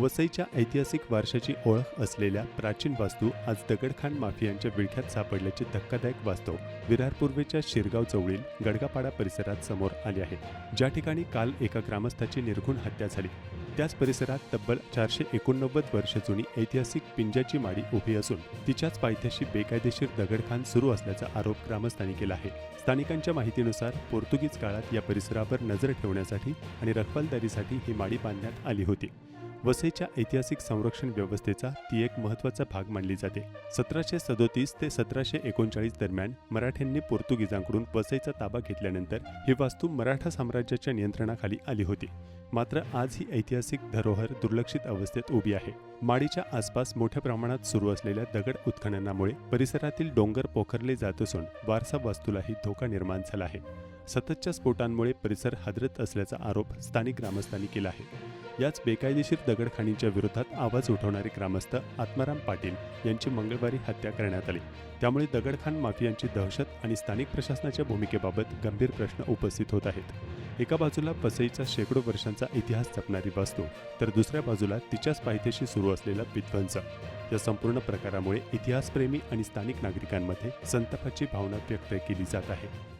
वसईच्या ऐतिहासिक वारशाची ओळख असलेल्या प्राचीन वास्तू आज दगडखाण माफियांच्या विळख्यात सापडल्याचे धक्कादायक वास्तव विरार पूर्वेच्या शिरगाव जवळील गडगापाडा परिसरात समोर आले आहे. ज्या ठिकाणी काल एका ग्रामस्थाची निर्घुण हत्या झाली त्याच परिसरात तब्बल 489 वर्ष जुनी ऐतिहासिक पिंजाची माडी उभी असून तिच्याच पायथ्याशी बेकायदेशीर दगडखाण सुरू असल्याचा आरोप ग्रामस्थांनी केला आहे. स्थानिकांच्या माहितीनुसार पोर्तुगीज काळात या परिसरावर नजर ठेवण्यासाठी आणि रखवालदारीसाठी ही माडी बांधण्यात आली होती. वसईच्या ऐतिहासिक संरक्षण व्यवस्थेचा ती एक महत्त्वाचा भाग मानली जाते. 1737 ते 1739 दरम्यान मराठ्यांनी पोर्तुगीजांकडून वसईचा ताबा घेतल्यानंतर ही वास्तू मराठा साम्राज्याच्या नियंत्रणाखाली आली होती. मात्र आज ही ऐतिहासिक धरोहर दुर्लक्षित अवस्थेत उभी आहे. माडीच्या आसपास मोठ्या प्रमाणात सुरू असलेल्या दगड उत्खननामुळे परिसरातील डोंगर पोखरले जात असून वारसा वास्तूलाही धोका निर्माण झाला आहे. सततच्या स्फोटांमुळे परिसर हादरत असल्याचा आरोप स्थानिक ग्रामस्थांनी केला आहे. याच बेकायदेशीर दगडखाणींच्या विरोधात आवाज उठवणारे ग्रामस्थ आत्माराम पाटील यांची मंगळवारी हत्या करण्यात आली. त्यामुळे दगडखाण माफियांची दहशत आणि स्थानिक प्रशासनाच्या भूमिकेबाबत गंभीर प्रश्न उपस्थित होत आहेत. एका बाजूला वसईचा शेकडो वर्षांचा इतिहास जपणारी वास्तू तर दुसऱ्या बाजूला तिच्याच पायथ्याशी सुरू असलेला विध्वंस. या संपूर्ण प्रकारामुळे इतिहासप्रेमी आणि स्थानिक नागरिकांमध्ये संतापाची भावना व्यक्त केली जात आहे.